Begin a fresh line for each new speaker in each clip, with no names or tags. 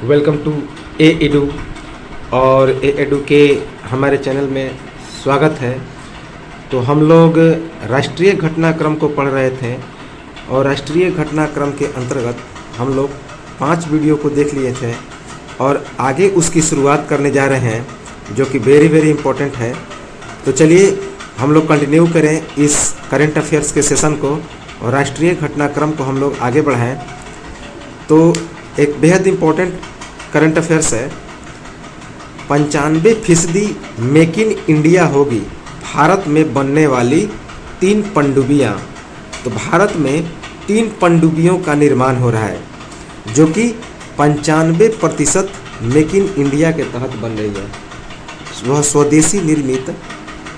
Welcome to A edu और ए edu के हमारे चैनल में स्वागत है। तो हम लोग राष्ट्रीय घटनाक्रम को पढ़ रहे थे और राष्ट्रीय घटनाक्रम के अंतर्गत हम लोग 5 वीडियो को देख लिए थे और आगे उसकी शुरुआत करने जा रहे हैं जो कि वेरी इम्पोर्टेंट है। तो चलिए हम लोग कंटिन्यू करें इस करंट अफेयर्स के सेशन को और राष्ट्रीय घटनाक्रम को हम लोग आगे बढ़ाएं। तो एक बेहद इम्पोर्टेंट करंट अफेयर्स है। 95% मेक इन इंडिया होगी भारत में बनने वाली 3 पनडुब्बियाँ। तो भारत में 3 पनडुब्बियों का निर्माण हो रहा है जो कि 95% मेक इन इंडिया के तहत बन रही है। वह स्वदेशी निर्मित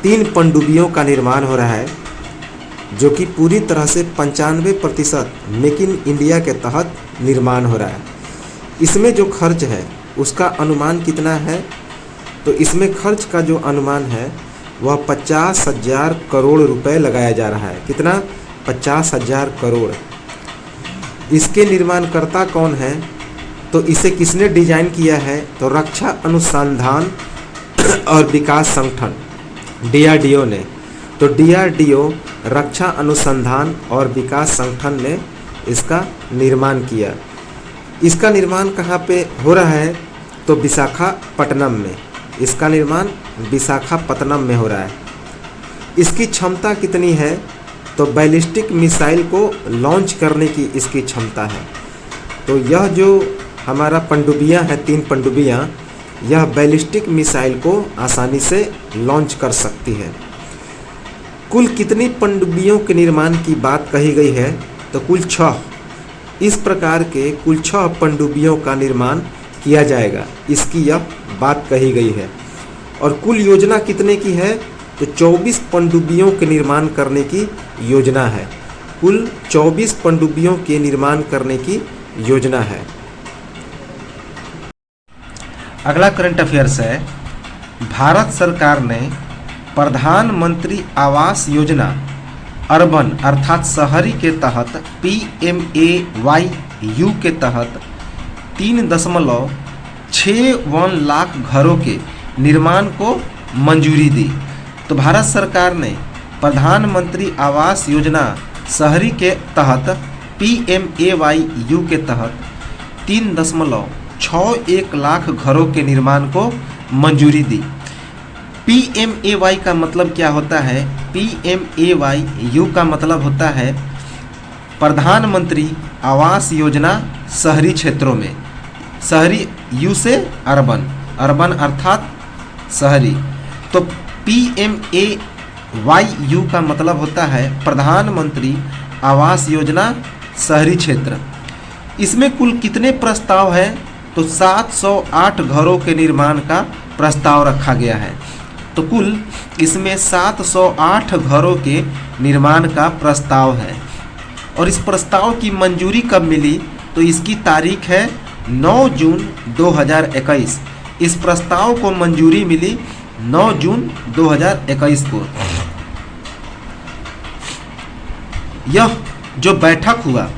3 पनडुब्बियों का निर्माण हो रहा है जो कि पूरी तरह से 95% मेक इन इंडिया के तहत निर्माण हो रहा है। इसमें जो खर्च है उसका अनुमान कितना है? तो इसमें खर्च का जो अनुमान है वह 50,000 करोड़ रुपए लगाया जा रहा है। कितना? 50,000 करोड़। इसके निर्माणकर्ता कौन है? तो इसे किसने डिजाइन किया है? तो रक्षा अनुसंधान और विकास संगठन DRDO ने। तो DRDO रक्षा अनुसंधान और विकास संगठन ने इसका निर्माण किया। इसका निर्माण कहाँ पे हो रहा है? तो विशाखापट्टनम में। इसका निर्माण विशाखापट्टनम में हो रहा है। इसकी क्षमता कितनी है? तो बैलिस्टिक मिसाइल को लॉन्च करने की इसकी क्षमता है। तो यह जो हमारा पनडुब्बियाँ हैं 3 पनडुब्बियाँ, यह बैलिस्टिक मिसाइल को आसानी से लॉन्च कर सकती है। कुल कितनी पनडुब्बियों के निर्माण की बात कही गई है? तो कुल 6। इस प्रकार के कुल 6 पनडुब्बियों का निर्माण किया जाएगा, इसकी यह बात कही गई है। और कुल योजना कितने की है? तो 24 पनडुब्बियों के निर्माण करने की योजना है। कुल 24 पनडुब्बियों के निर्माण करने की योजना है। अगला करंट अफेयर्स है। भारत सरकार ने प्रधानमंत्री आवास योजना अर्बन अर्थात शहरी के तहत PMAYU के तहत 3.61 लाख घरों के निर्माण को मंजूरी दी। तो भारत सरकार ने प्रधानमंत्री आवास योजना शहरी के तहत PMAYU के तहत 3.61 लाख घरों के निर्माण को मंजूरी दी। PMAY का मतलब क्या होता है? PMAYU का मतलब होता है प्रधानमंत्री आवास योजना शहरी क्षेत्रों में। शहरी यू से अर्बन, अर्बन अर्थात शहरी। तो PMAYU का मतलब होता है प्रधानमंत्री आवास योजना शहरी क्षेत्र। इसमें कुल कितने प्रस्ताव है? तो 708 घरों के निर्माण का प्रस्ताव रखा गया है। तो कुल इसमें 708 घरों के निर्माण का प्रस्ताव है। और इस प्रस्ताव की मंजूरी कब मिली? तो इसकी तारीख है 9 जून 2021। इस प्रस्ताव को मंजूरी मिली 9 जून 2021 को। यह जो बैठक हुआ,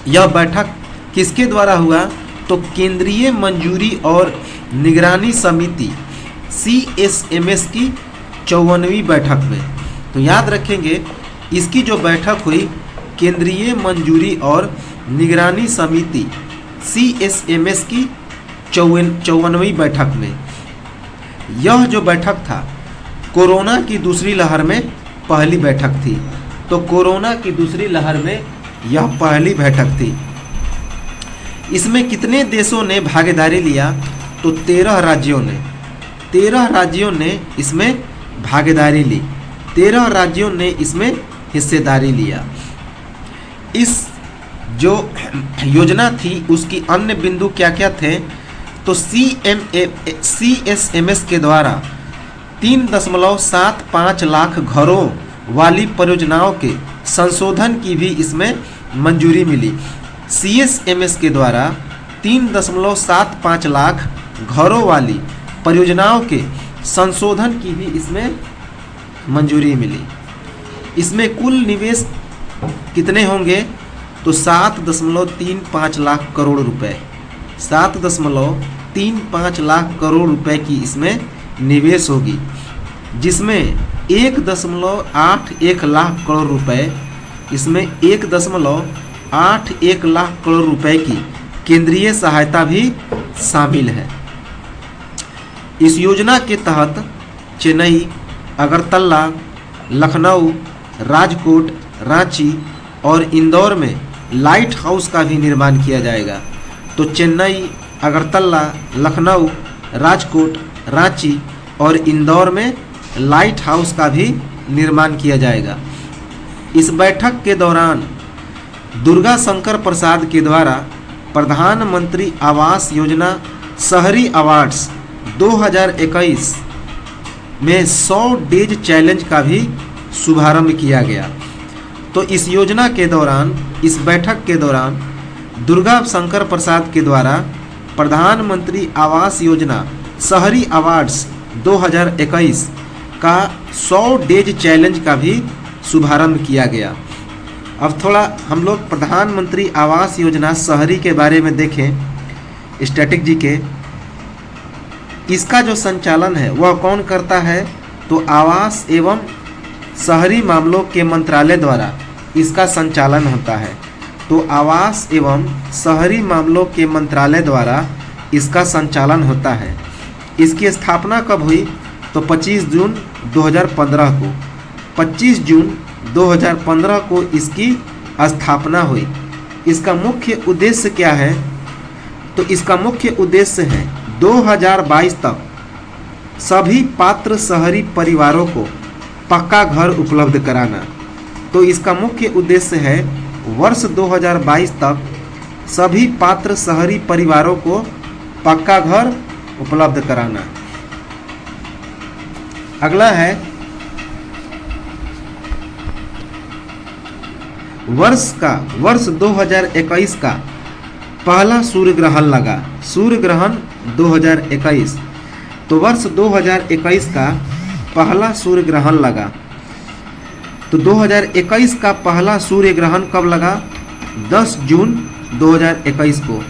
यह बैठक किसके द्वारा हुआ? तो केंद्रीय मंजूरी और निगरानी समिति CSMS की 54वीं बैठक में। तो याद रखेंगे इसकी जो बैठक हुई केंद्रीय मंजूरी और निगरानी समिति CSMS की 54वीं बैठक में। यह जो बैठक था कोरोना की दूसरी लहर में पहली बैठक थी। तो कोरोना की दूसरी लहर में यह पहली बैठक थी। इसमें कितने देशों ने भागीदारी लिया? तो 13 राज्यों ने। 13 राज्यों ने इसमें भागीदारी ली। 13 राज्यों ने इसमें हिस्सेदारी लिया। इस जो योजना थी उसकी अन्य बिंदु क्या क्या थे? तो CSMS के द्वारा 3.75 लाख घरों वाली परियोजनाओं के संशोधन की भी इसमें मंजूरी मिली। CSMS के द्वारा 3.75 लाख घरों वाली परियोजनाओं के संशोधन की भी इसमें मंजूरी मिली। इसमें कुल निवेश कितने होंगे? तो 7.35 लाख करोड़ रुपए, 7.35 लाख करोड़ रुपए की इसमें निवेश होगी, जिसमें 1.81 लाख करोड़ रुपए, इसमें 1.81 लाख करोड़ रुपए की केंद्रीय सहायता भी शामिल है। इस योजना के तहत चेन्नई, अगरतला, लखनऊ, राजकोट, रांची और इंदौर में लाइट हाउस का भी निर्माण किया जाएगा। तो चेन्नई, अगरतला, लखनऊ, राजकोट, रांची और इंदौर में लाइट हाउस का भी निर्माण किया जाएगा। इस बैठक के दौरान दुर्गा शंकर प्रसाद के द्वारा प्रधानमंत्री आवास योजना शहरी अवार्ड्स 2021 में 100 डेज चैलेंज का भी शुभारंभ किया गया। तो इस योजना के दौरान, इस बैठक के दौरान दुर्गा शंकर प्रसाद के द्वारा प्रधानमंत्री आवास योजना शहरी अवार्ड्स 2021 का 100 डेज चैलेंज का भी शुभारंभ किया गया। अब थोड़ा हम लोग प्रधानमंत्री आवास योजना शहरी के बारे में देखें। स्टैटिक जी के इसका जो संचालन है वह कौन करता है? तो आवास एवं शहरी मामलों के मंत्रालय द्वारा इसका संचालन होता है। तो आवास एवं शहरी मामलों के मंत्रालय द्वारा इसका संचालन होता है। इसकी स्थापना कब हुई? तो 25 जून 2015 को, 25 जून 2015 को इसकी स्थापना हुई। इसका मुख्य उद्देश्य क्या है? तो इसका मुख्य उद्देश्य है 2022 तक सभी पात्र शहरी परिवारों को पक्का घर उपलब्ध कराना। तो इसका मुख्य उद्देश्य है वर्ष 2022 तक सभी पात्र शहरी परिवारों को पक्का घर उपलब्ध कराना। अगला है वर्ष 2021 का पहला सूर्य ग्रहण लगा। सूर्य ग्रहण 2021, तो वर्ष 2021 का पहला सूर्य ग्रहण लगा। तो 2021 का पहला सूर्य ग्रहण कब लगा? 10 जून 2021 को।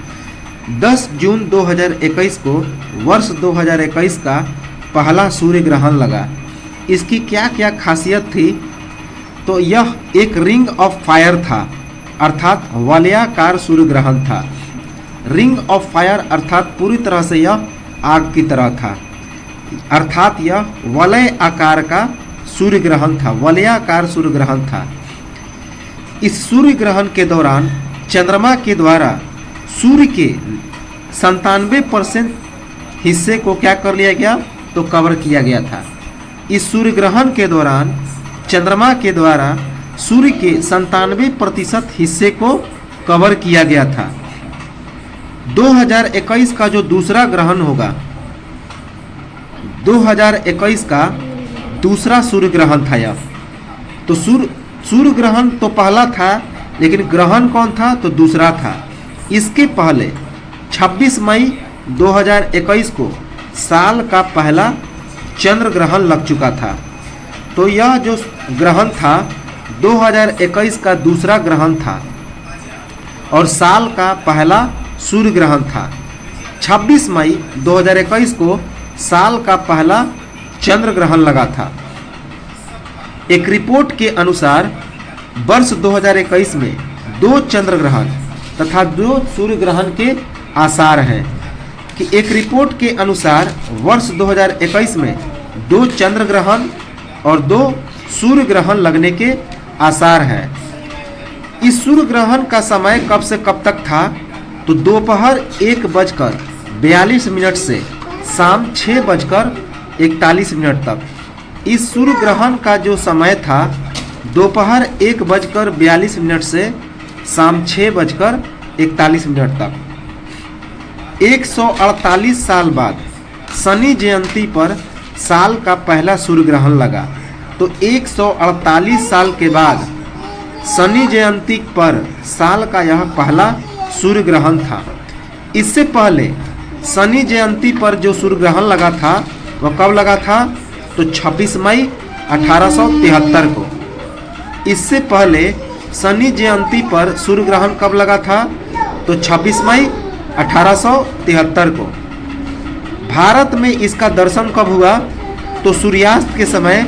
10 जून 2021 को वर्ष 2021 का पहला सूर्य ग्रहण लगा। इसकी क्या क्या खासियत थी? तो यह एक रिंग ऑफ फायर था, अर्थात वलयाकार सूर्य ग्रहण था। रिंग ऑफ फायर अर्थात पूरी तरह से यह आग की तरह था, अर्थात यह वलय आकार का सूर्य ग्रहण था, वलयाकार सूर्य ग्रहण था। इस सूर्य ग्रहण के दौरान चंद्रमा के द्वारा सूर्य के 97% हिस्से को क्या कर लिया गया? तो कवर किया गया था। इस सूर्य ग्रहण के दौरान चंद्रमा के द्वारा सूर्य के 97% हिस्से को कवर किया गया था। 2021 का जो दूसरा ग्रहण होगा, 2021 का दूसरा सूर्य ग्रहण था यह। तो सूर्य ग्रहण तो पहला था, लेकिन ग्रहण कौन था? तो दूसरा था। इसके पहले 26 मई 2021 को साल का पहला चंद्र ग्रहण लग चुका था। तो यह जो ग्रहण था 2021 का दूसरा ग्रहण था और साल का पहला सूर्य ग्रहण था। 26 मई 2021 को साल का पहला चंद्र ग्रहण लगा था। एक रिपोर्ट के अनुसार वर्ष 2021 में 2 चंद्र ग्रहण तथा 2 सूर्य ग्रहण के आसार हैं। कि एक रिपोर्ट के अनुसार वर्ष 2021 में 2 चंद्र ग्रहण और 2 सूर्य ग्रहण लगने के आसार हैं। इस सूर्य ग्रहण का समय कब से कब तक था? तो दोपहर 1:42 से शाम 6:41 तक। इस सूर्य ग्रहण का जो समय था दोपहर 1:42 से शाम 6:41 तक। 148 साल बाद शनि जयंती पर साल का पहला सूर्य ग्रहण लगा। तो 148 साल के बाद शनि जयंती पर साल का यह पहला सूर्य ग्रहण था। इससे पहले शनि जयंती पर जो सूर्य ग्रहण लगा था वह कब लगा था? तो 26 मई 1873 को। इससे पहले शनि जयंती पर सूर्य ग्रहण कब लगा था? तो 26 मई 1873 को। भारत में इसका दर्शन कब हुआ? तो सूर्यास्त के समय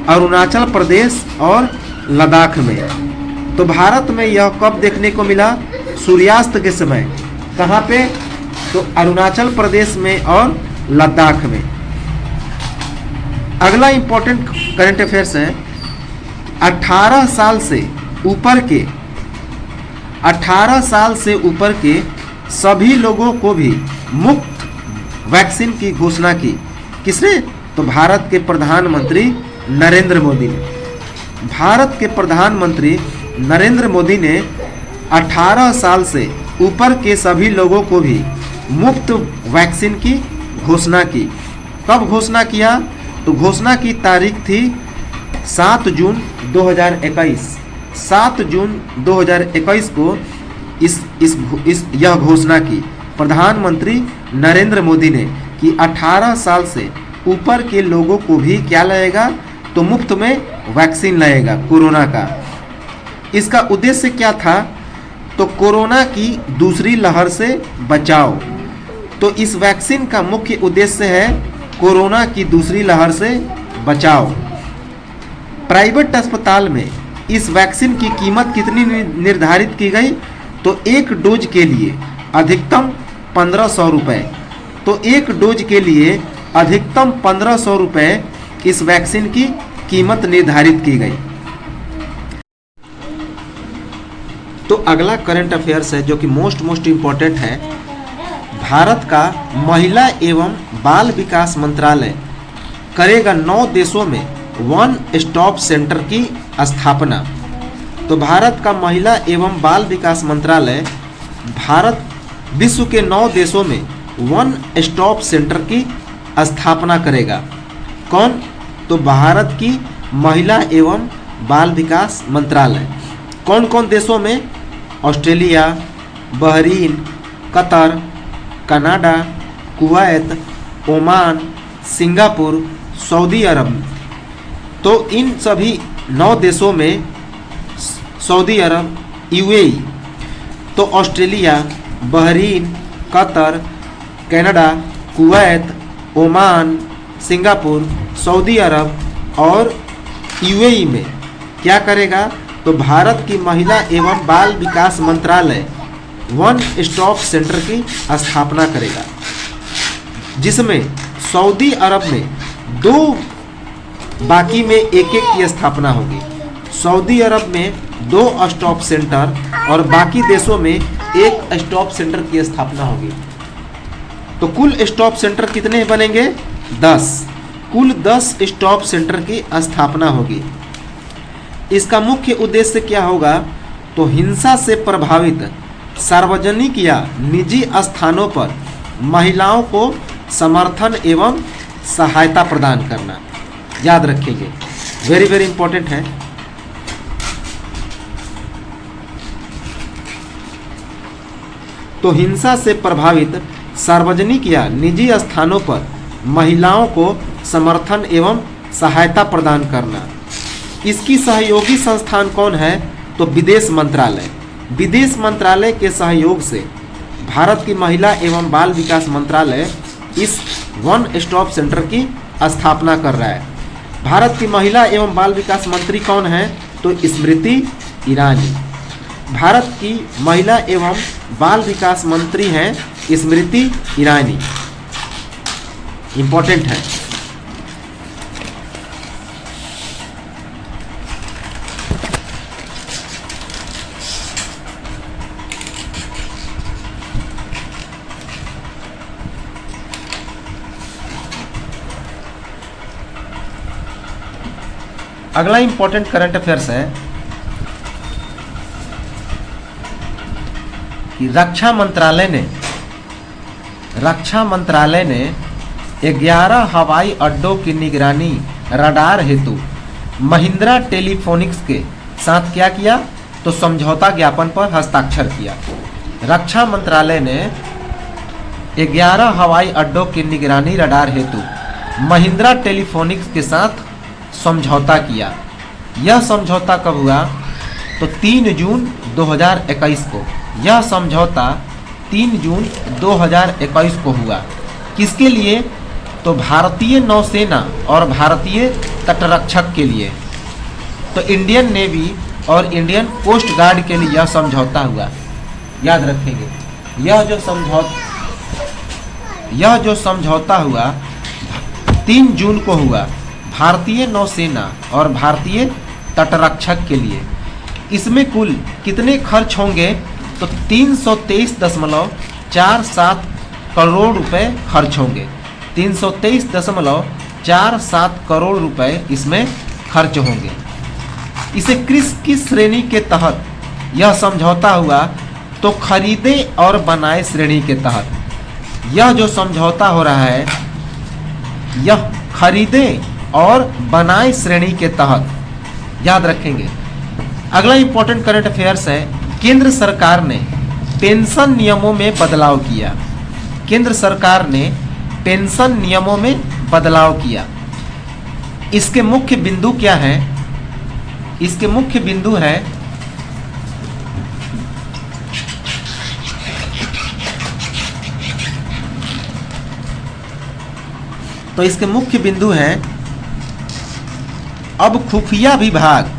अरुणाचल प्रदेश और लद्दाख में। तो भारत में यह कब देखने को मिला? सूर्यास्त के समय। कहाँ पे? तो अरुणाचल प्रदेश में और लद्दाख में। अगला इंपॉर्टेंट करंट अफेयर्स है, 18 साल से ऊपर के सभी लोगों को भी मुफ्त वैक्सीन की घोषणा की। किसने? तो भारत के प्रधानमंत्री नरेंद्र मोदी ने। भारत के प्रधानमंत्री नरेंद्र मोदी ने 18 साल से ऊपर के सभी लोगों को भी मुफ्त वैक्सीन की घोषणा की। कब घोषणा किया? तो घोषणा की तारीख थी 7 जून 2021। 7 जून 2021 को यह घोषणा की प्रधानमंत्री नरेंद्र मोदी ने कि 18 साल से ऊपर के लोगों को भी क्या लगेगा? तो मुफ्त में वैक्सीन लगेगा कोरोना का। इसका उद्देश्य क्या था? तो कोरोना की दूसरी लहर से बचाव। तो इस वैक्सीन का मुख्य उद्देश्य है कोरोना की दूसरी लहर से बचाव। प्राइवेट अस्पताल में इस वैक्सीन की कीमत कितनी निर्धारित की गई? तो एक डोज के लिए अधिकतम 1500 रुपये। तो एक डोज के लिए अधिकतम 1500 रुपये इस वैक्सीन की कीमत निर्धारित की गई। तो अगला करंट अफेयर्स है जो कि मोस्ट इम्पोर्टेंट है। भारत का महिला एवं बाल विकास मंत्रालय करेगा 9 देशों में वन स्टॉप सेंटर की स्थापना। तो भारत का महिला एवं बाल विकास मंत्रालय विश्व के 9 देशों में वन स्टॉप सेंटर की स्थापना करेगा। कौन? तो भारत की महिला एवं बाल विकास मंत्रालय। कौन कौन देशों में? Australia, Bahrain, Qatar, Canada, Kuwait, Oman, Singapore, सऊदी अरब। तो इन सभी 9 देशों में सऊदी अरब, यूएई, तो Australia, Bahrain, Qatar, Canada, Kuwait, Oman, Singapore, सऊदी अरब और यूएई में क्या करेगा? तो भारत की महिला एवं बाल विकास मंत्रालय वन स्टॉप सेंटर की स्थापना करेगा, जिसमें सऊदी अरब में 2, बाकी में एक की स्थापना होगी। सऊदी अरब में 2 स्टॉप सेंटर और बाकी देशों में 1 स्टॉप सेंटर की स्थापना होगी। तो कुल स्टॉप सेंटर कितने बनेंगे? 10। कुल 10 स्टॉप सेंटर की स्थापना होगी। इसका मुख्य उद्देश्य क्या होगा? तो हिंसा से प्रभावित सार्वजनिक या निजी स्थानों पर महिलाओं को समर्थन एवं सहायता प्रदान करना। याद रखेंगे, वेरी इंपॉर्टेंट है। तो हिंसा से प्रभावित सार्वजनिक या निजी स्थानों पर महिलाओं को समर्थन एवं सहायता प्रदान करना। इसकी सहयोगी संस्थान कौन है? तो विदेश मंत्रालय। विदेश मंत्रालय के सहयोग से भारत की महिला एवं बाल विकास मंत्रालय इस वन स्टॉप सेंटर की स्थापना कर रहा है। भारत की महिला एवं बाल विकास मंत्री कौन है? तो स्मृति ईरानी। भारत की महिला एवं बाल विकास मंत्री हैं स्मृति ईरानी। इंपॉर्टेंट है। अगला इंपॉर्टेंट करंट अफेयर्स है कि रक्षा मंत्रालय ने 11 हवाई अड्डों की निगरानी रडार हेतु महिंद्रा टेलीफोनिक्स के साथ क्या किया? तो समझौता ज्ञापन पर हस्ताक्षर किया। रक्षा मंत्रालय ने 11 हवाई अड्डों की निगरानी रडार हेतु महिंद्रा टेलीफोनिक्स के साथ समझौता किया। यह समझौता कब हुआ? तो 3 जून 2021 को यह समझौता 3 जून 2021 को हुआ। किसके लिए? तो भारतीय नौसेना और भारतीय तटरक्षक के लिए। तो इंडियन नेवी और इंडियन कोस्ट गार्ड के लिए यह समझौता हुआ। याद रखेंगे, यह जो समझौता हुआ 3 जून को हुआ भारतीय नौसेना और भारतीय तटरक्षक के लिए। इसमें कुल कितने खर्च होंगे? तो 323.47 करोड़ रुपए खर्च होंगे। 323.47 करोड़ रुपए इसमें खर्च होंगे। इसे किस श्रेणी के तहत यह समझौता हुआ? तो खरीदे और बनाए श्रेणी के तहत यह जो समझौता हो रहा है, यह खरीदे और बनाए श्रेणी के तहत। याद रखेंगे। अगला इंपॉर्टेंट करंट अफेयर्स है, केंद्र सरकार ने पेंशन नियमों में बदलाव किया। केंद्र सरकार ने पेंशन नियमों में बदलाव किया। इसके मुख्य बिंदु क्या हैं? इसके मुख्य बिंदु है तो इसके मुख्य बिंदु हैं, अब खुफिया विभाग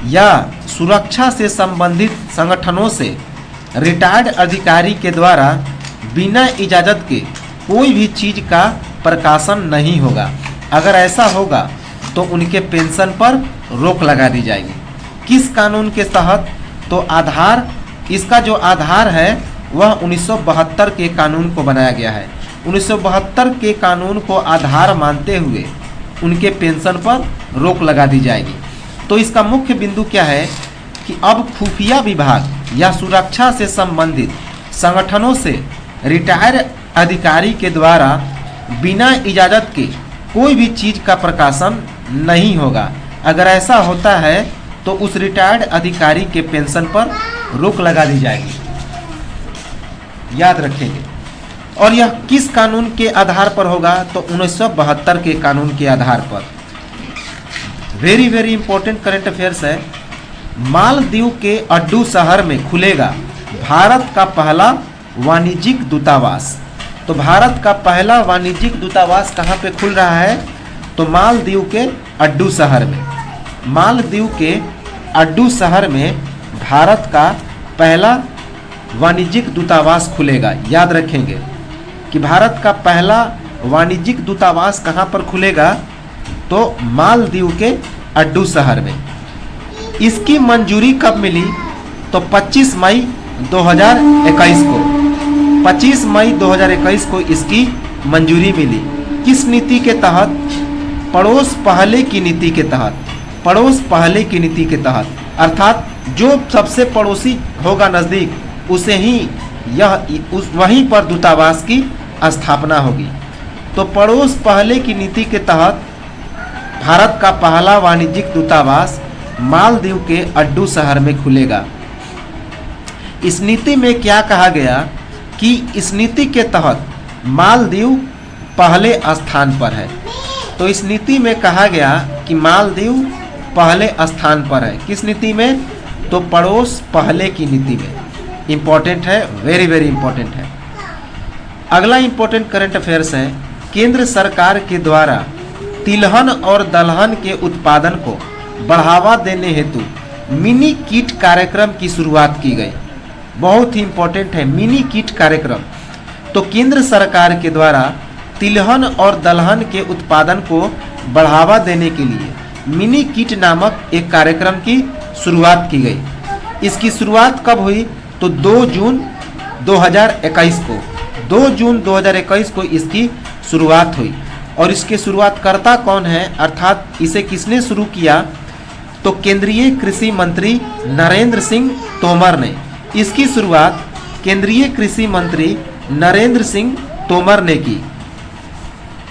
या सुरक्षा से संबंधित संगठनों से रिटायर्ड अधिकारी के द्वारा बिना इजाज़त के कोई भी चीज़ का प्रकाशन नहीं होगा। अगर ऐसा होगा तो उनके पेंशन पर रोक लगा दी जाएगी। किस कानून के तहत? तो आधार, इसका जो आधार है वह 1972 के कानून को बनाया गया है। 1972 के कानून को आधार मानते हुए उनके पेंशन पर रोक लगा दी जाएगी। तो इसका मुख्य बिंदु क्या है कि अब खुफिया विभाग या सुरक्षा से संबंधित संगठनों से रिटायर अधिकारी के द्वारा बिना इजाज़त के कोई भी चीज़ का प्रकाशन नहीं होगा। अगर ऐसा होता है तो उस रिटायर्ड अधिकारी के पेंशन पर रोक लगा दी जाएगी। याद रखेंगे। और यह किस कानून के आधार पर होगा? तो 1972 के कानून के आधार पर। Very very important current affairs है, मालदीव के अड्डू शहर में खुलेगा भारत का पहला वाणिज्यिक दूतावास। तो भारत का पहला वाणिज्यिक दूतावास कहाँ पे खुल रहा है? तो मालदीव के अड्डू शहर में। मालदीव के अड्डू शहर में भारत का पहला वाणिज्यिक दूतावास खुलेगा। याद रखेंगे कि भारत का पहला वाणिज्यिक दूतावास कहाँ पर खुलेगा? तो मालदीव के अड्डू शहर में। इसकी मंजूरी कब मिली? तो 25 मई 2021 को। 25 मई 2021 को इसकी मंजूरी मिली। किस नीति के तहत? पड़ोस पहले की नीति के तहत। पड़ोस पहले की नीति के तहत, अर्थात जो सबसे पड़ोसी होगा नज़दीक उसे ही वहीं पर दूतावास की स्थापना होगी। तो पड़ोस पहले की नीति के तहत भारत का पहला वाणिज्यिक दूतावास मालदीव के अड्डू शहर में खुलेगा। इस नीति में क्या कहा गया कि इस नीति के तहत मालदीव पहले स्थान पर है। तो इस नीति में कहा गया कि मालदीव पहले स्थान पर है। किस नीति में? तो पड़ोस पहले की नीति में। इम्पॉर्टेंट है, वेरी वेरी इंपॉर्टेंट है। अगला इंपॉर्टेंट करंट अफेयर्स है, केंद्र सरकार के द्वारा तिलहन और दलहन के उत्पादन को बढ़ावा देने हेतु मिनी किट कार्यक्रम की शुरुआत की गई। बहुत ही इंपॉर्टेंट है मिनी किट कार्यक्रम। तो केंद्र सरकार के द्वारा तिलहन और दलहन के उत्पादन को बढ़ावा देने के लिए मिनी किट नामक एक कार्यक्रम की शुरुआत की गई। इसकी शुरुआत कब हुई? तो 2 जून 2021 को। 2 जून 2021 को इसकी शुरुआत हुई। और इसके शुरुआतकर्ता कौन है, अर्थात इसे किसने शुरू किया? तो केंद्रीय कृषि मंत्री नरेंद्र सिंह तोमर ने। इसकी शुरुआत केंद्रीय कृषि मंत्री नरेंद्र सिंह तोमर ने की।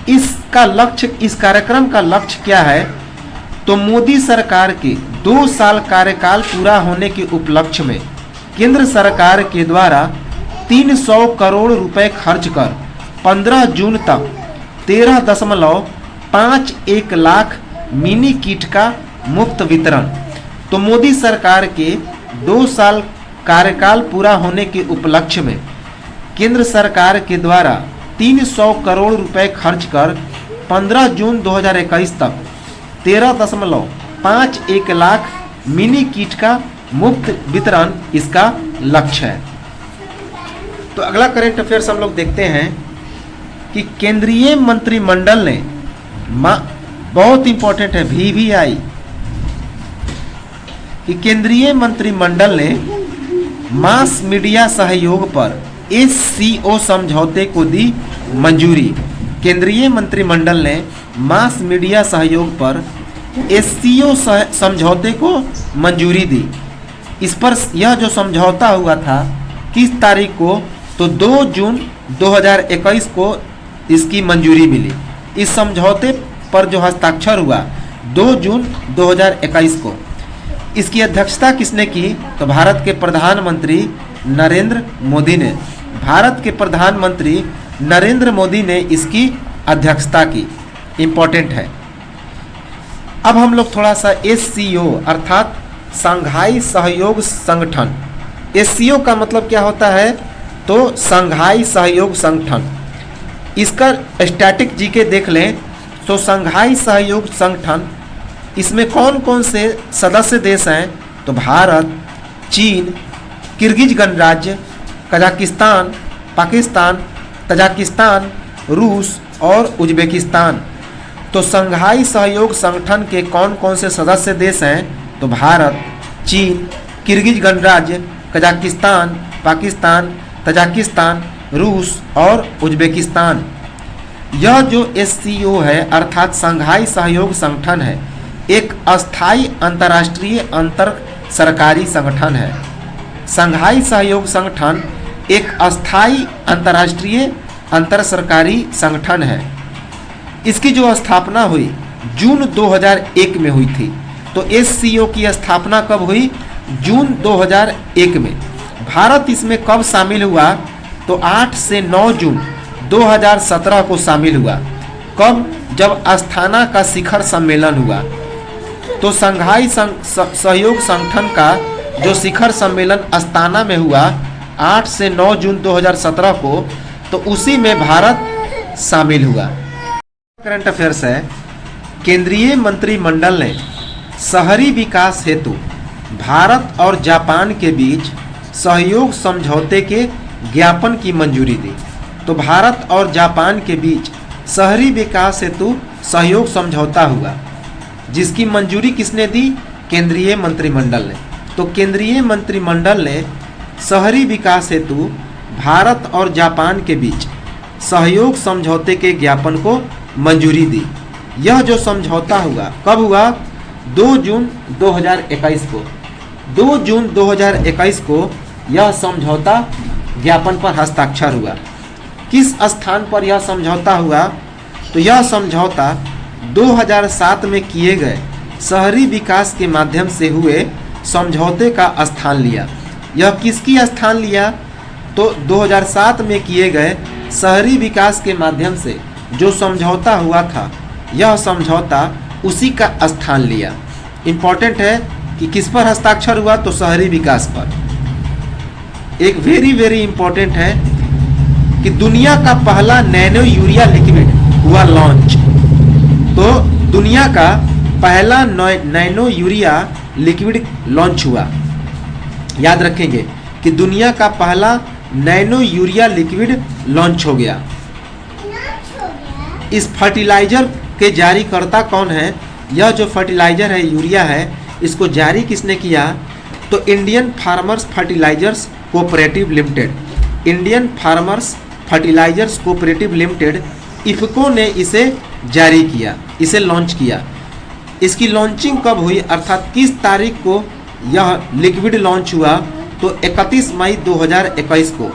इसका लक्ष्य, इस कार्यक्रम का लक्ष्य क्या है? तो मोदी सरकार के 2 साल कार्यकाल पूरा होने के उपलक्ष्य में केंद्र सरकार के द्वारा 300 करोड़ रुपए खर्च कर 15 जून तक 13.51 लाख मिनी किट का मुफ्त वितरण। तो मोदी सरकार के 2 साल कार्यकाल पूरा होने के उपलक्ष्य में केंद्र सरकार के द्वारा 300 करोड़ रुपए खर्च कर 15 जून 2021 तक 13.51 लाख मिनी किट का मुफ्त वितरण इसका लक्ष्य है। तो अगला करंट अफेयर्स हम लोग देखते हैं कि केंद्रीय मंत्रिमंडल ने बहुत इंपॉर्टेंट है VVI कि केंद्रीय मंत्रिमंडल ने मास मीडिया सहयोग पर SCO समझौते को दी मंजूरी। केंद्रीय मंत्रिमंडल ने मास मीडिया सहयोग पर SCO समझौते को मंजूरी दी। इस पर यह जो समझौता हुआ था किस तारीख को, तो 2 जून 2021 को इसकी मंजूरी मिली। इस समझौते पर जो हस्ताक्षर हुआ 2 जून 2021 को, इसकी अध्यक्षता किसने की, तो भारत के प्रधानमंत्री नरेंद्र मोदी ने। भारत के प्रधानमंत्री नरेंद्र मोदी ने इसकी अध्यक्षता की। इम्पोर्टेंट है। अब हम लोग थोड़ा सा SCO अर्थात शंघाई सहयोग संगठन, SCO का मतलब क्या होता है, तो शंघाई सहयोग संगठन। इसका स्टैटिक जीके देख लें तो शंघाई सहयोग संगठन, इसमें कौन कौन से सदस्य देश हैं, तो भारत, चीन, किर्गिज गणराज्य, कजाकिस्तान, पाकिस्तान, तजाकिस्तान, रूस और उज्बेकिस्तान। तो शंघाई सहयोग संगठन के कौन कौन से सदस्य देश हैं, तो भारत, चीन, किर्गिज गणराज्य, कजाकिस्तान, पाकिस्तान, तजाकिस्तान, रूस और उज्बेकिस्तान। यह जो SCO है अर्थात शंघाई सहयोग संगठन है, एक अस्थायी अंतर्राष्ट्रीय अंतर सरकारी संगठन है। शंघाई सहयोग संगठन एक अस्थायी अंतर्राष्ट्रीय अंतर सरकारी संगठन है। इसकी जो स्थापना हुई जून 2001 में हुई थी। तो SCO की स्थापना कब हुई, जून 2001 में। भारत इसमें कब शामिल हुआ, तो 8 से 9 जून 2017 को शामिल हुआ। कब, जब अस्थाना का शिखर सम्मेलन हुआ। तो शंघाई सहयोग संगठन का जो शिखर सम्मेलन अस्थाना में हुआ 8 से 9 जून 2017 को, तो उसी में भारत शामिल हुआ। करंट अफेयर्स है, केंद्रीय मंत्रिमंडल ने शहरी विकास हेतु भारत और जापान के बीच सहयोग समझौते के ज्ञापन की मंजूरी दी। तो भारत और जापान के बीच शहरी विकास हेतु सहयोग समझौता हुआ, जिसकी मंजूरी किसने दी, केंद्रीय मंत्रिमंडल ने। तो केंद्रीय मंत्रिमंडल ने शहरी विकास हेतु भारत और जापान के बीच सहयोग समझौते के ज्ञापन को मंजूरी दी। यह जो समझौता हुआ कब हुआ, 2 जून 2021 को। 2 जून 2021 को यह समझौता ज्ञापन पर हस्ताक्षर हुआ। किस स्थान पर यह समझौता हुआ, तो यह समझौता 2007 में किए गए शहरी विकास के माध्यम से हुए समझौते का स्थान लिया। यह किसकी स्थान लिया, तो 2007 में किए गए शहरी विकास के माध्यम से जो समझौता हुआ था, यह समझौता उसी का स्थान लिया। इम्पॉर्टेंट है कि किस पर हस्ताक्षर हुआ, तो शहरी विकास पर। एक वेरी इंपॉर्टेंट है कि दुनिया का पहला नैनो यूरिया लिक्विड हुआ लॉन्च। तो दुनिया का पहला नैनो यूरिया लिक्विड लॉन्च हुआ। याद रखेंगे कि दुनिया का पहला नैनो यूरिया लिक्विड लॉन्च हो गया। इस फर्टिलाइजर के जारीकर्ता कौन है, यह जो फर्टिलाइजर है यूरिया है, इसको जारी किसने किया, तो Indian farmers fertilisers cooperative limited. Indian farmers fertilisers cooperative limited IFFCO ने इसे जारी किया, इसे लॉन्च किया। इसकी लॉन्चिंग कब हुई, अर्थात किस तारीख को यह लिक्विड लॉन्च हुआ, तो 31 मई 2021 को।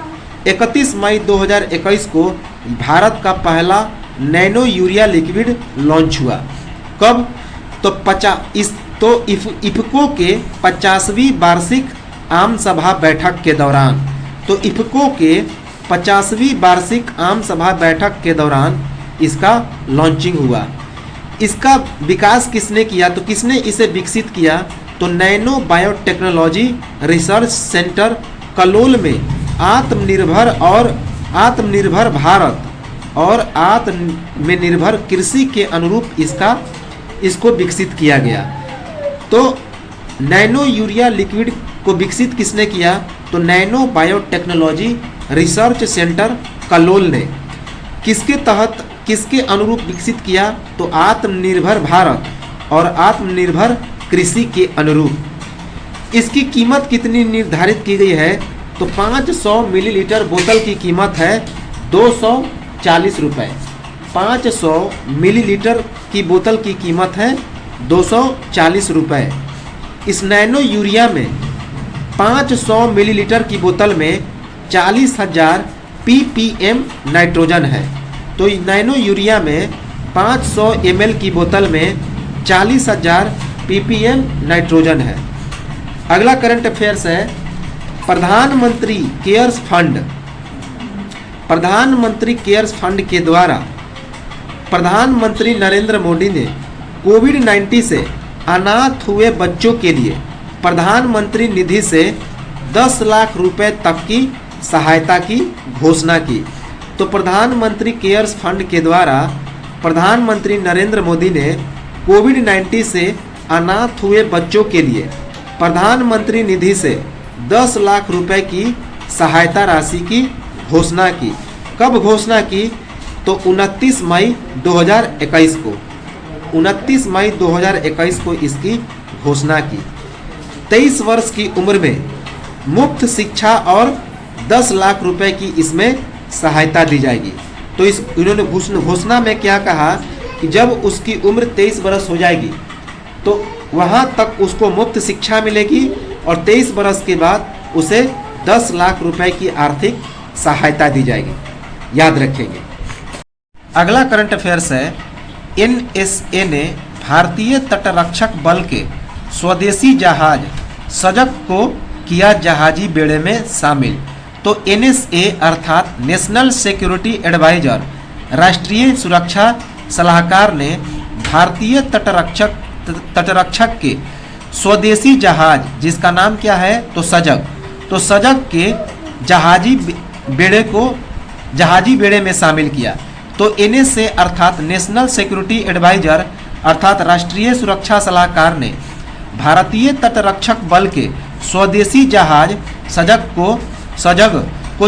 31 मई 2021 को भारत का पहला नैनो यूरिया लिक्विड लॉन्च हुआ। कब, तो इफको के 50वीं वार्षिक आम सभा बैठक के दौरान। तो इफको के 50वीं वार्षिक आम सभा बैठक के दौरान इसका लॉन्चिंग हुआ। इसका विकास किसने किया, तो किसने इसे विकसित किया, तो nano biotechnology research centre Kalol में आत्मनिर्भर भारत और आत्मनिर्भर कृषि के अनुरूप इसको विकसित किया गया। तो नैनो यूरिया लिक्विड को विकसित किसने किया? तो nano biotechnology research centre Kalol ने। किसके तहत, किसके अनुरूप विकसित किया? तो आत्मनिर्भर भारत और आत्मनिर्भर कृषि के अनुरूप। इसकी कीमत कितनी निर्धारित की गई है? तो 500 मिलीलीटर बोतल की कीमत है 240 रुपये। 500 मिलीलीटर की बोतल की कीमत है 240 रुपये। इस नैनो यूरिया में 500 मिलीलीटर की बोतल में 40,000 ppm नाइट्रोजन है। तो नैनो यूरिया में 500 ml की बोतल में 40,000 ppm नाइट्रोजन है। अगला करंट अफेयर्स है प्रधानमंत्री केयर्स फंड। प्रधानमंत्री केयर्स फंड के द्वारा प्रधानमंत्री नरेंद्र मोदी ने कोविड-19 से अनाथ हुए बच्चों के लिए प्रधानमंत्री निधि से 10 लाख रुपए तक की सहायता की घोषणा की। तो प्रधानमंत्री केयर्स फंड के द्वारा प्रधानमंत्री नरेंद्र मोदी ने कोविड-19 से अनाथ हुए बच्चों के लिए प्रधानमंत्री निधि से 10 लाख रुपए की सहायता राशि की घोषणा की। कब घोषणा की? तो 29 मई 2021 को। 29 मई 2021 को इसकी घोषणा की। 23 वर्ष की उम्र में मुफ्त शिक्षा और 10 लाख रुपए की इसमें सहायता दी जाएगी। तो इन्होंने घोषणा में क्या कहा कि जब उसकी उम्र 23 वर्ष हो जाएगी तो वहाँ तक उसको मुफ्त शिक्षा मिलेगी और 23 वर्ष के बाद उसे 10 लाख रुपए की आर्थिक सहायता दी जाएगी। याद रखेंगे। अगला करंट अफेयर्स है NSA ने भारतीय तटरक्षक बल के स्वदेशी जहाज सजग को किया जहाजी बेड़े में शामिल। तो NSA अर्थात नेशनल सिक्योरिटी एडवाइजर राष्ट्रीय सुरक्षा सलाहकार ने भारतीय तटरक्षक के स्वदेशी जहाज जिसका नाम क्या है? तो सजग। तो सजग के जहाजी बेड़े में शामिल किया। तो NSA अर्थात नेशनल सिक्योरिटी एडवाइजर अर्थात राष्ट्रीय सुरक्षा सलाहकार ने भारतीय तटरक्षक बल के स्वदेशी जहाज सजग को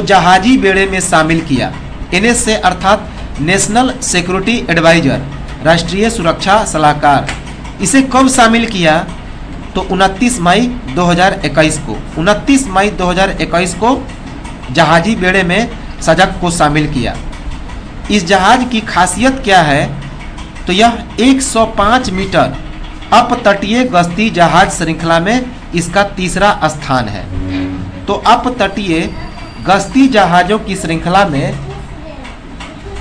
जहाजी बेड़े में शामिल किया। NSA अर्थात नेशनल सिक्योरिटी एडवाइजर राष्ट्रीय सुरक्षा सलाहकार। इसे कब शामिल किया? तो 29 मई 2021 को। 29 मई 2021 को जहाजी बेड़े में सजग को शामिल किया। इस जहाज की खासियत क्या है? तो यह 105 मीटर अपतटीय गश्ती जहाज श्रृंखला में इसका तीसरा स्थान है। तो अपतटीय गश्ती जहाज़ों की श्रृंखला में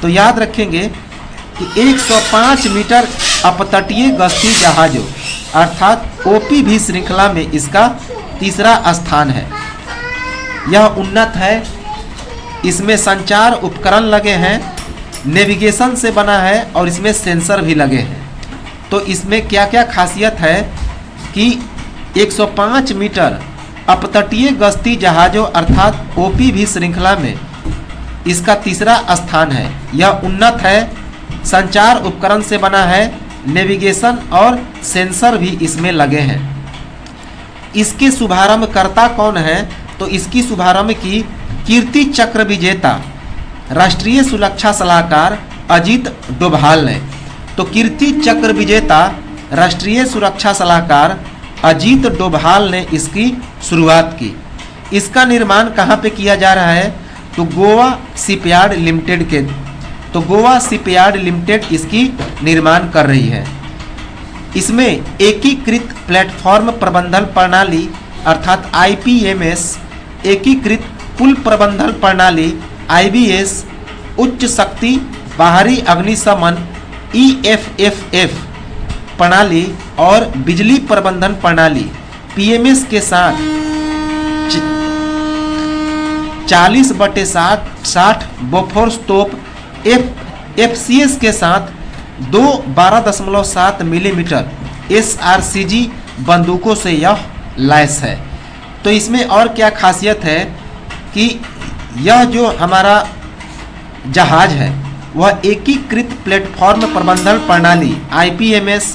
तो याद रखेंगे कि 105 मीटर अपतटीय गश्ती जहाज़ों अर्थात OPV श्रृंखला में इसका तीसरा स्थान है। यह उन्नत है। इसमें संचार उपकरण लगे हैं, नेविगेशन से बना है और इसमें सेंसर भी लगे हैं। तो इसमें क्या क्या खासियत है कि 105 मीटर अपतटीय गश्ती जहाज़ों अर्थात OPV श्रृंखला में इसका तीसरा स्थान है। यह उन्नत है, संचार उपकरण से बना है, नेविगेशन और सेंसर भी इसमें लगे हैं। इसके शुभारंभकर्ता कौन है? तो इसकी शुभारंभ की कीर्ति चक्र विजेता राष्ट्रीय सुरक्षा सलाहकार अजीत डोभाल ने। तो कीर्ति चक्र विजेता राष्ट्रीय सुरक्षा सलाहकार अजीत डोभाल ने इसकी शुरुआत की। इसका निर्माण कहाँ पे किया जा रहा है? तो गोवा शिपयार्ड लिमिटेड के। तो गोवा शिपयार्ड लिमिटेड इसकी निर्माण कर रही है। इसमें एकीकृत प्लेटफॉर्म प्रबंधन प्रणाली अर्थात IPMS, एकीकृत पुल प्रबंधन प्रणाली IBS, उच्च शक्ति बाहरी अग्निशमन EFFF प्रणाली और बिजली प्रबंधन प्रणाली PMS के साथ 40/60 बोफोर्स तोप FCS के साथ 12.7 मिलीमीटर SRCG बंदूकों से यह लैस है। तो इसमें और क्या खासियत है कि यह जो हमारा जहाज है वह एकीकृत प्लेटफॉर्म प्रबंधन प्रणाली IPMS,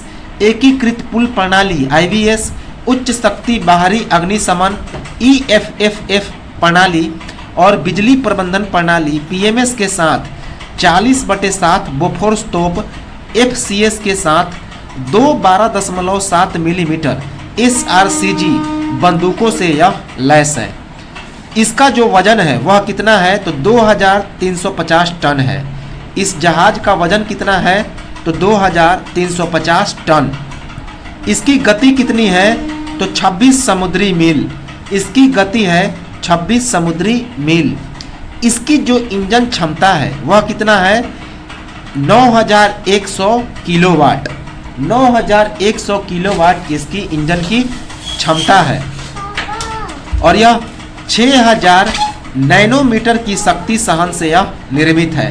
एकीकृत पुल प्रणाली IBS, उच्च शक्ति बाहरी अग्निशमन EFFF प्रणाली और बिजली प्रबंधन प्रणाली PMS के साथ 40/7 बोफोर्स तोप FCS के साथ 2 12.7 मिलीमीटर SRCG बंदूकों से यह लैस है। इसका जो वजन है वह कितना है तो 2350 टन है। इस जहाज का वजन कितना है तो 2350 टन। इसकी गति कितनी है तो 26 समुद्री मील। इसकी गति है 26 समुद्री मील। इसकी जो इंजन क्षमता है वह कितना है 9100 किलोवाट। 9100 किलोवाट इसकी इंजन की क्षमता है और यह 6000 नैनोमीटर की शक्ति सहन से यह निर्मित है।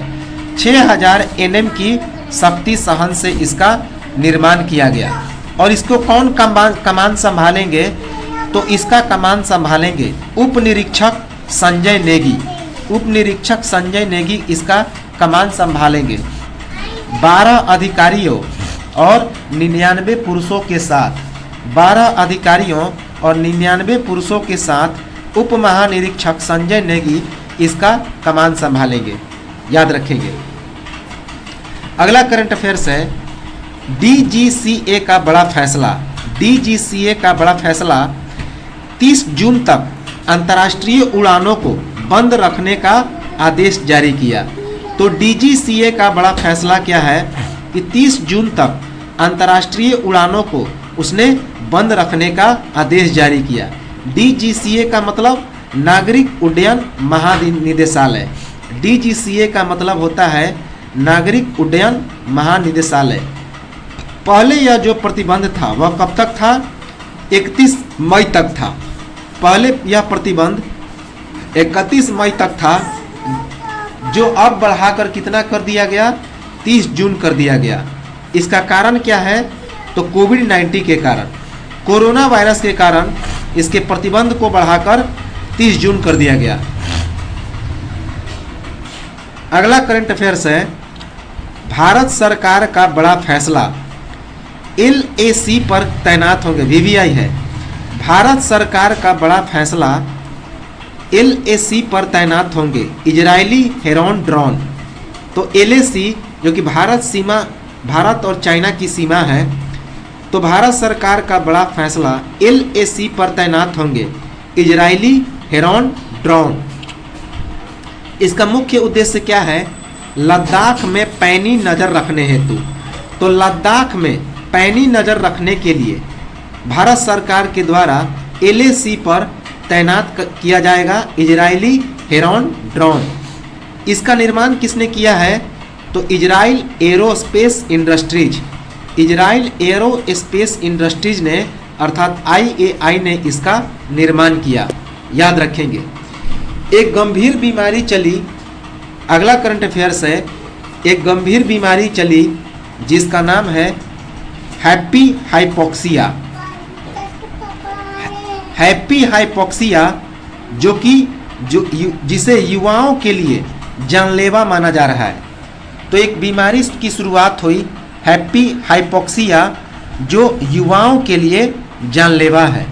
6000 Nm की शक्ति सहन से इसका निर्माण किया गया। और इसको कौन कमान संभालेंगे तो इसका कमान संभालेंगे उप निरीक्षक संजय नेगी। उप निरीक्षक संजय नेगी इसका कमान संभालेंगे। 12 अधिकारियों और 99 पुरुषों के साथ 12 अधिकारियों और 99 पुरुषों के साथ उप महानिरीक्षक संजय नेगी इसका कमान संभालेंगे। याद रखेंगे। अगला करंट अफेयर्स है DGCA का बड़ा फैसला। DGCA का बड़ा फैसला 30 जून तक अंतर्राष्ट्रीय उड़ानों को बंद रखने का आदेश जारी किया। तो DGCA का बड़ा फैसला क्या है कि 30 जून तक अंतर्राष्ट्रीय उड़ानों को उसने बंद रखने का आदेश जारी किया। DGCA का मतलब नागरिक उड्डयन महानिदेशालय। DGCA का मतलब होता है नागरिक उड्डयन महानिदेशालय। पहले यह जो प्रतिबंध था वह कब तक था 31 मई तक था। पहले यह प्रतिबंध 31 मई तक था, जो अब बढ़ाकर कितना कर दिया गया 30 जून कर दिया गया। इसका कारण क्या है तो कोविड-19 के कारण, कोरोना वायरस के कारण इसके प्रतिबंध को बढ़ाकर 30 जून कर दिया गया। अगला करंट अफेयर्स है भारत सरकार का बड़ा फैसला LAC पर तैनात होंगे। VVI है। भारत सरकार का बड़ा फैसला LAC पर तैनात होंगे इजरायली हेरॉन ड्रोन। तो LAC जो कि भारत और चाइना की सीमा है, तो भारत सरकार का बड़ा फैसला LAC पर तैनात होंगे इजरायली हेरॉन ड्रोन। इसका मुख्य उद्देश्य क्या है लद्दाख में पैनी नज़र रखने हेतु। तो लद्दाख में पैनी नज़र रखने के लिए भारत सरकार के द्वारा LAC पर तैनात किया जाएगा इजरायली हेरॉन ड्रोन। इसका निर्माण किसने किया है तो Israel aerospace industries. Israel aerospace industries ने अर्थात IAI ने इसका निर्माण किया। याद रखेंगे। एक गंभीर बीमारी चली। अगला करंट अफेयर्स है एक गंभीर बीमारी चली जिसका नाम है हैप्पी हाइपोक्सिया। हैप्पी हाइपोक्सिया जिसे युवाओं के लिए जानलेवा माना जा रहा है। तो एक बीमारी की शुरुआत हुई हैप्पी हाइपोक्सिया जो युवाओं के लिए जानलेवा है।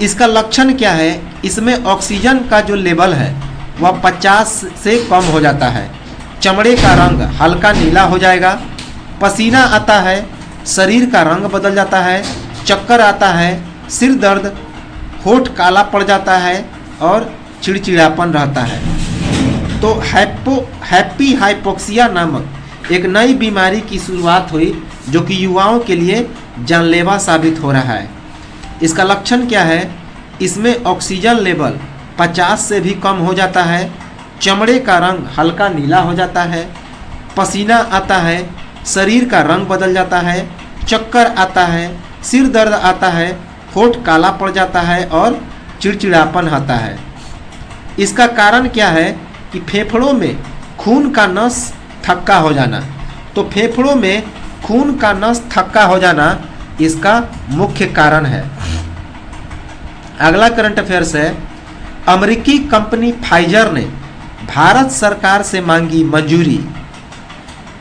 इसका लक्षण क्या है इसमें ऑक्सीजन का जो लेवल है वह 50 से कम हो जाता है। चमड़े का रंग हल्का नीला हो जाएगा। पसीना आता है। शरीर का रंग बदल जाता है। चक्कर आता है। सिर दर्द, होठ काला पड़ जाता है और चिड़चिड़ापन रहता है। तो हैप्पी हाइपोक्सिया नामक एक नई बीमारी की शुरुआत हुई जो कि युवाओं के लिए जानलेवा साबित हो रहा है। इसका लक्षण क्या है इसमें ऑक्सीजन लेवल 50 से भी कम हो जाता है। चमड़े का रंग हल्का नीला हो जाता है। पसीना आता है। शरीर का रंग बदल जाता है। चक्कर आता है। सिर दर्द आता है। होठ काला पड़ जाता है और चिड़चिड़ापन आता है। इसका कारण क्या है कि फेफड़ों में खून का नस थक्का हो जाना। तो फेफड़ों में खून का नस थक्का हो जाना इसका मुख्य कारण है। अगला करंट अफेयर्स है, अमेरिकी कंपनी फाइजर ने भारत सरकार से मांगी मंजूरी,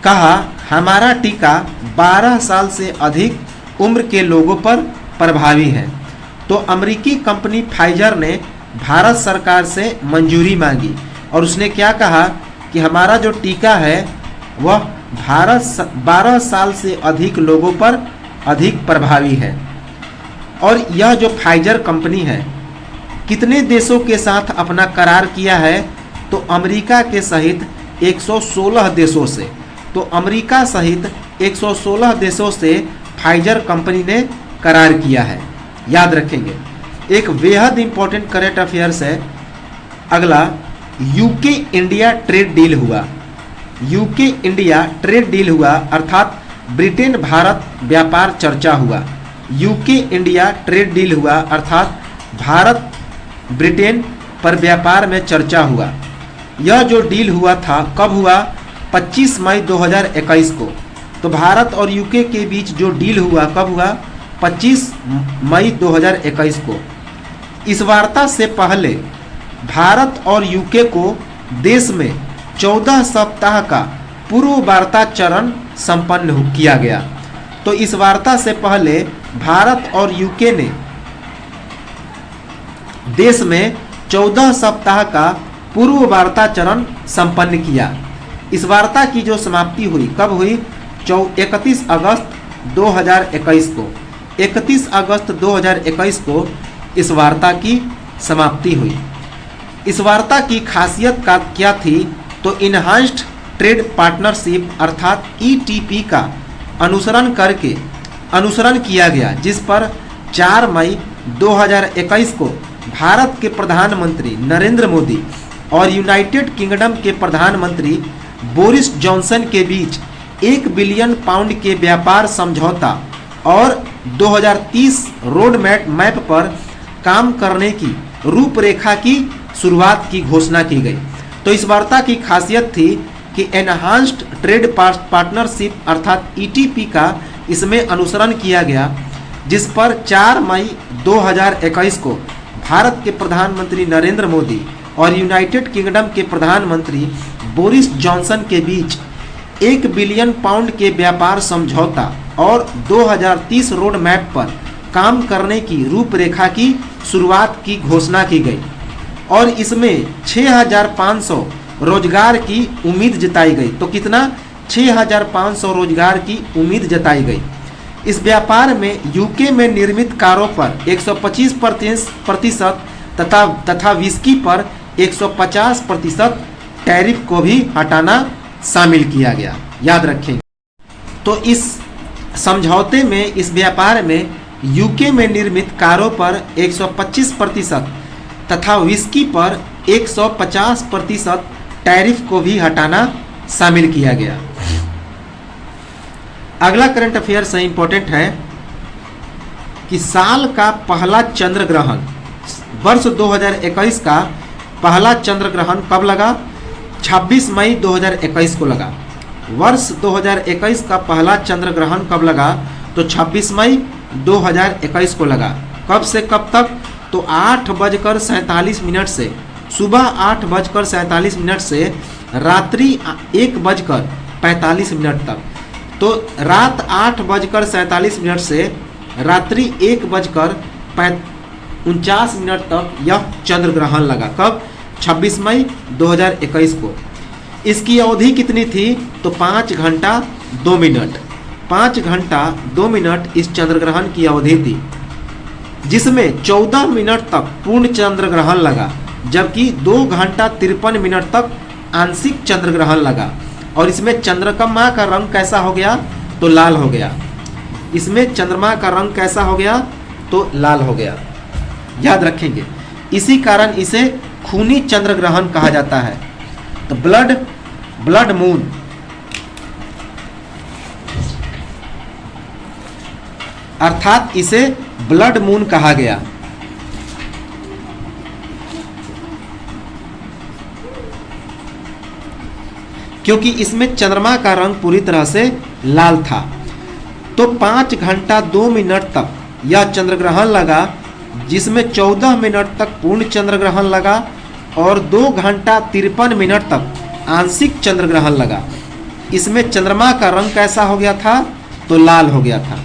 कहा हमारा टीका 12 साल से अधिक उम्र के लोगों पर प्रभावी है। तो अमेरिकी कंपनी फाइजर ने भारत सरकार से मंजूरी मांगी और उसने क्या कहा कि हमारा जो टीका है वह 12 साल से अधिक लोगों पर अधिक प्रभावी है। और यह जो फाइजर कंपनी है कितने देशों के साथ अपना करार किया है, तो अमेरिका के सहित 116 देशों से। तो अमेरिका सहित 116 देशों से फाइजर कंपनी ने करार किया है, याद रखेंगे। एक बेहद इंपॉर्टेंट करंट अफेयर्स है अगला, यूके इंडिया ट्रेड डील हुआ। यूके इंडिया ट्रेड डील हुआ अर्थात ब्रिटेन भारत व्यापार चर्चा हुआ। यूके इंडिया ट्रेड डील हुआ अर्थात भारत ब्रिटेन पर व्यापार में चर्चा हुआ। यह जो डील हुआ था कब हुआ, 25 मई 2021 को। तो भारत और यूके के बीच जो डील हुआ कब हुआ, 25 मई 2021 को। इस वार्ता से पहले भारत और यूके को देश में 14 सप्ताह का पूर्व वार्ता चरण संपन्न किया गया। तो इस वार्ता से पहले भारत और यूके ने देश में 14 सप्ताह का पूर्व वार्ता चरण संपन्न किया। इस वार्ता की जो समाप्ति हुई कब हुई, 31 अगस्त 2021 को। 31 अगस्त 2021 को इस वार्ता की समाप्ति हुई। इस वार्ता की खासियत का क्या थी, तो इन्हांस्ड ट्रेड पार्टनरशिप अर्थात ईटीपी का अनुसरण किया गया, जिस पर 4 मई 2021 को भारत के प्रधानमंत्री नरेंद्र मोदी और यूनाइटेड किंगडम के प्रधानमंत्री बोरिस जॉनसन के बीच 1 बिलियन पाउंड के व्यापार समझौता और 2030 रोड मैप पर काम करने की रूपरेखा की शुरुआत की घोषणा की गई। तो इस वार्ता की खासियत थी कि एनहांस्ड ट्रेड पार्टनरशिप अर्थात ईटीपी का इसमें अनुसरण किया गया, जिस पर 4 मई 2021 को भारत के प्रधानमंत्री नरेंद्र मोदी और यूनाइटेड किंगडम के प्रधानमंत्री बोरिस जॉनसन के बीच 1 बिलियन पाउंड के व्यापार समझौता और 2030 रोड मैप पर काम करने की रूपरेखा की शुरुआत की घोषणा की गई और इसमें 6,500 रोजगार की उम्मीद जताई गई। तो कितना, 6,500 रोजगार की उम्मीद जताई गई। इस व्यापार में यूके में निर्मित कारों पर 125% तथा विस्की पर 150% टैरिफ को भी हटाना शामिल किया गया, याद रखें। तो इस समझौते में, इस व्यापार में यूके में निर्मित कारों पर 125% तथा विस्की पर 150% टैरिफ को भी हटाना शामिल किया गया। अगला करंट अफेयर से इंपॉर्टेंट है कि साल का पहला चंद्र ग्रहण, वर्ष 2021 का पहला चंद्र ग्रहण कब लगा, 26 मई 2021 को लगा। वर्ष 2021 का पहला चंद्र ग्रहण कब लगा, तो 26 मई 2021 को लगा। कब से कब तक, तो 8:47 से सुबह 8:47 से रात्रि 1:45 तक। तो रात 8:47 से रात्रि 1:49 तक यह चंद्र ग्रहण लगा। कब, 26 मई 2021 को। इसकी अवधि कितनी थी, तो 5 घंटा 2 मिनट। 5 घंटा 2 मिनट इस चंद्र ग्रहण की अवधि थी, जिसमें 14 मिनट तक पूर्ण चंद्र ग्रहण लगा, जबकि 2 घंटा 53 मिनट तक आंशिक चंद्र ग्रहण लगा। और इसमें चंद्रमा का रंग कैसा हो गया, तो लाल हो गया। इसमें चंद्रमा का रंग कैसा हो गया, तो लाल हो गया, याद रखेंगे। इसी कारण इसे खूनी चंद्र ग्रहण कहा जाता है। तो ब्लड मून, अर्थात इसे ब्लड मून कहा गया। क्योंकि इसमें चंद्रमा का रंग पूरी तरह से लाल था। तो 5 घंटा 2 मिनट तक यह चंद्र ग्रहण लगा, जिसमें 14 मिनट तक पूर्ण चंद्र ग्रहण लगा और 2 घंटा 53 मिनट तक आंशिक चंद्र ग्रहण लगा। इसमें चंद्रमा का रंग कैसा हो गया था? तो लाल हो गया था,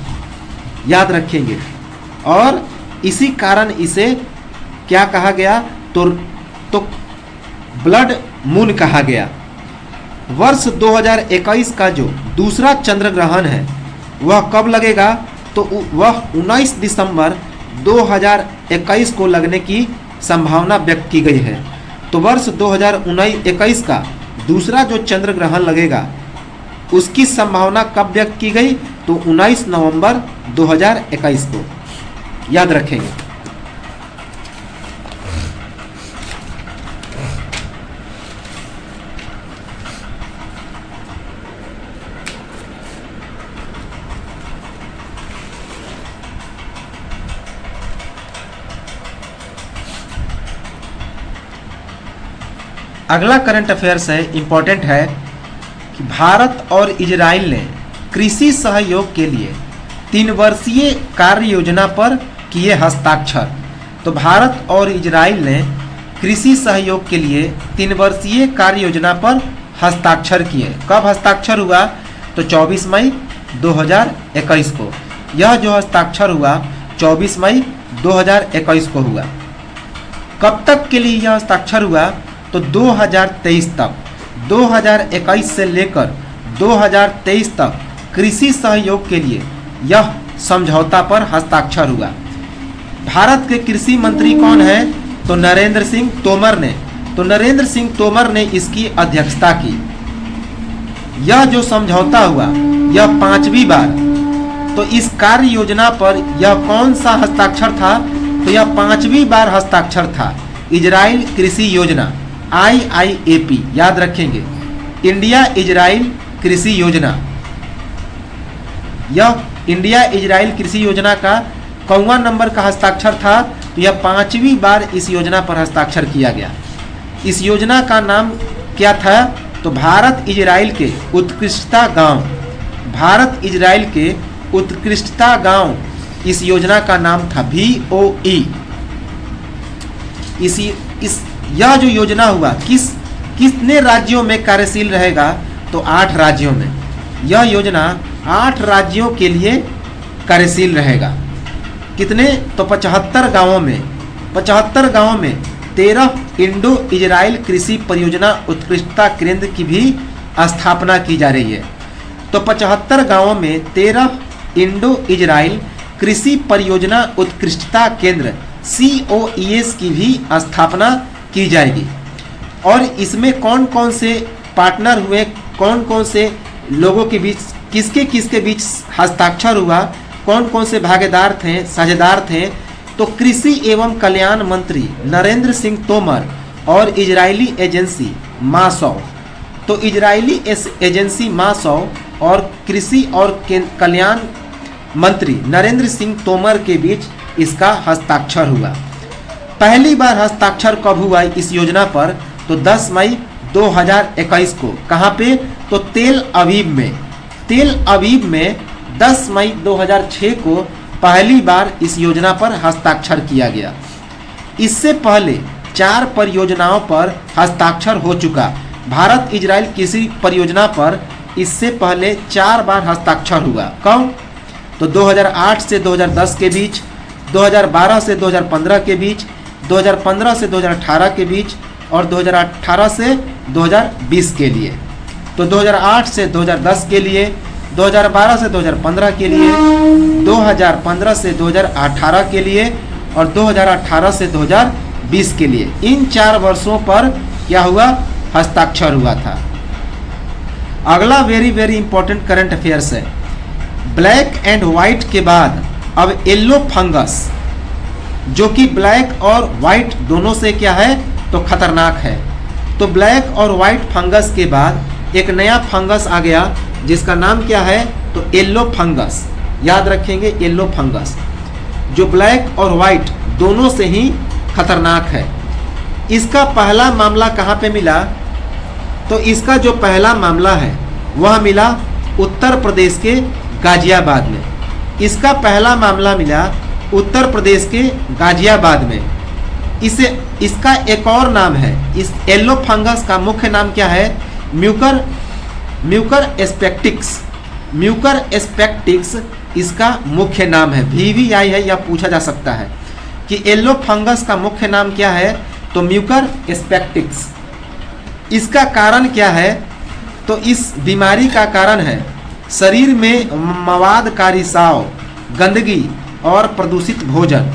याद रखेंगे। और इसी कारण इसे क्या कहा गया? तो ब्लड मून कहा गया। वर्ष 2021 का जो दूसरा चंद्र ग्रहण है वह कब लगेगा? तो वह 19 दिसंबर 2021 को लगने की संभावना व्यक्त की गई है। तो वर्ष 2021 का दूसरा जो चंद्र ग्रहण लगेगा उसकी संभावना कब व्यक्त की गई? तो 19 नवंबर 2021 को, याद रखेंगे। अगला करंट अफेयर्स है, इंपॉर्टेंट है कि भारत और इजराइल ने कृषि सहयोग के लिए 3 वर्षीय कार्य योजना पर किए हस्ताक्षर। तो भारत और इजराइल ने कृषि सहयोग के लिए 3 वर्षीय कार्य योजना पर हस्ताक्षर किए। कब हस्ताक्षर हुआ? तो 24 मई 2021 को। यह जो हस्ताक्षर हुआ 24 मई 2021 को हुआ। कब तक के लिए यह हस्ताक्षर हुआ? तो 2023 तक। 2021 से लेकर 2023 तक कृषि सहयोग के लिए यह समझौता पर हस्ताक्षर हुआ। भारत के कृषि मंत्री कौन है? तो नरेंद्र सिंह तोमर ने। तो नरेंद्र सिंह तोमर ने इसकी अध्यक्षता की। यह जो समझौता हुआ यह 5वीं बार। तो इस कार्य योजना पर यह कौन सा हस्ताक्षर था? तो यह 5वीं बार हस्ताक्षर था। इजराइल कृषि योजना IIAP, याद रखेंगे, इंडिया इजराइल कृषि योजना। यह इंडिया इजराइल कृषि योजना का कौवा नंबर का हस्ताक्षर था? तो यह 5वीं बार इस योजना पर हस्ताक्षर किया गया। इस योजना का नाम क्या था? तो भारत इजराइल के उत्कृष्टता गांव। भारत इजराइल के उत्कृष्टता गांव इस योजना का नाम था, VOE। यह जो योजना हुआ कितने राज्यों में कार्यशील रहेगा? तो 8 राज्यों में। यह योजना 8 राज्यों के लिए कार्यशील रहेगा। कितने? तो 75 गांवों में। 75 गांवों में 13 इंडो इजराइल कृषि परियोजना उत्कृष्टता केंद्र की भी स्थापना की जा रही है। तो 75 गांवों में 13 इंडो इजराइल कृषि परियोजना उत्कृष्टता केंद्र COES की भी स्थापना की जाएगी। और इसमें कौन कौन से पार्टनर हुए, कौन कौन से लोगों के बीच, किसके बीच हस्ताक्षर हुआ, कौन कौन से भागीदार थे, साझेदार थे? तो कृषि एवं कल्याण मंत्री नरेंद्र सिंह तोमर और इजरायली एजेंसी मासौ। तो इजरायली एजेंसी मासौ और कृषि और कल्याण मंत्री नरेंद्र सिंह तोमर के बीच इसका हस्ताक्षर हुआ। पहली बार हस्ताक्षर कब हुआ इस योजना पर? तो 10 मई 2021 को। कहाँ पे? तो तेल अवीव में। तेल अवीव में 10 मई 2006 को पहली बार इस योजना पर हस्ताक्षर किया गया। इससे पहले 4 परियोजनाओं पर हस्ताक्षर हो चुका। भारत इजराइल कृषि परियोजना पर इससे पहले 4 बार हस्ताक्षर हुआ। कब? तो 2008 से 2010 के बीच, 2012 से 2015 के बीच, 2015 से 2018 के बीच और 2018 से 2020 के लिए। तो 2008 से 2010 के लिए, 2012 से 2015 के लिए, 2015 से 2018 के लिए और 2018 से 2020 के लिए, इन 4 वर्षों पर क्या हुआ? हस्ताक्षर हुआ था। अगला very very important current affairs है। ब्लैक एंड व्हाइट के बाद अब येलो फंगस, जो कि ब्लैक और व्हाइट दोनों से क्या है? तो खतरनाक है। तो ब्लैक और व्हाइट फंगस के बाद एक नया फंगस आ गया जिसका नाम क्या है? तो येलो फंगस। याद रखेंगे, येलो फंगस जो ब्लैक और व्हाइट दोनों से ही खतरनाक है। इसका पहला मामला कहाँ पे मिला? तो इसका जो पहला मामला है वह मिला उत्तर प्रदेश के गाजियाबाद में। इसका पहला मामला मिला उत्तर प्रदेश के गाजियाबाद में। इसका एक और नाम है, इस येलो फंगस का मुख्य नाम क्या है? म्यूकर एस्पेक्टिक्स। म्यूकर एस्पेक्टिक्स इसका मुख्य नाम है। VVI है, यह पूछा जा सकता है कि येलो फंगस का मुख्य नाम क्या है, तो म्यूकर एस्पेक्टिक्स। इसका कारण क्या है? तो इस बीमारी का कारण है शरीर में मवाद का रिसाव, गंदगी और प्रदूषित भोजन।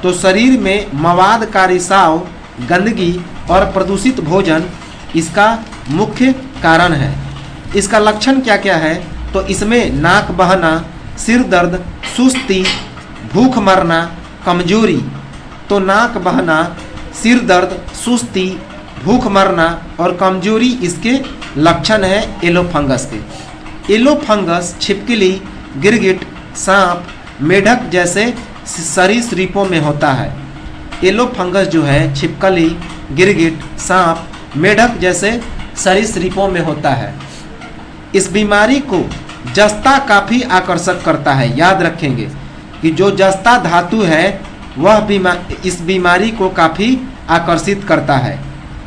तो शरीर में मवाद का रिसाव, गंदगी और प्रदूषित भोजन इसका मुख्य कारण है। इसका लक्षण क्या क्या है? तो इसमें नाक बहना, सिर दर्द, सुस्ती, भूख मरना, कमजोरी। तो नाक बहना, सिर दर्द, सुस्ती, भूख मरना और कमजोरी इसके लक्षण है येलो फंगस के। येलो फंगस छिपकली, गिरगिट, सांप, मेढक जैसे सरीसृपों में होता है। येलो फंगस जो है छिपकली, गिरगिट, सांप, मेढक जैसे सरीसृपों में होता है। इस बीमारी को जस्ता काफ़ी आकर्षक करता है। याद रखेंगे कि जो जस्ता धातु है वह इस बीमारी को काफ़ी आकर्षित करता है।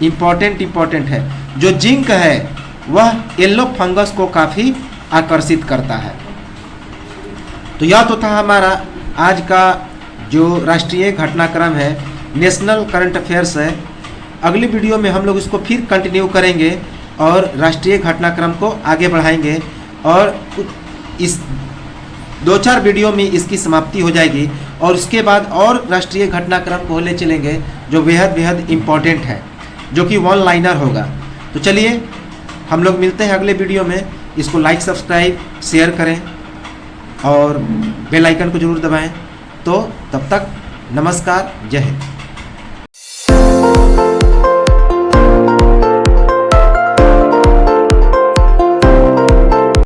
इम्पोर्टेंट है। जो जिंक है वह येलो फंगस को काफ़ी आकर्षित करता है। तो यह तो था हमारा आज का जो राष्ट्रीय घटनाक्रम है, नेशनल करंट अफेयर्स है। अगली वीडियो में हम लोग इसको फिर कंटिन्यू करेंगे और राष्ट्रीय घटनाक्रम को आगे बढ़ाएंगे और इस 2-4 वीडियो में इसकी समाप्ति हो जाएगी और उसके बाद और राष्ट्रीय घटनाक्रम को ले चलेंगे जो बेहद इम्पोर्टेंट है, जो कि वन लाइनर होगा। तो चलिए हम लोग मिलते हैं अगले वीडियो में। इसको लाइक, सब्सक्राइब, शेयर करें और बेल आइकन को जरूर दबाएं। तो तब तक नमस्कार, जय हिंद।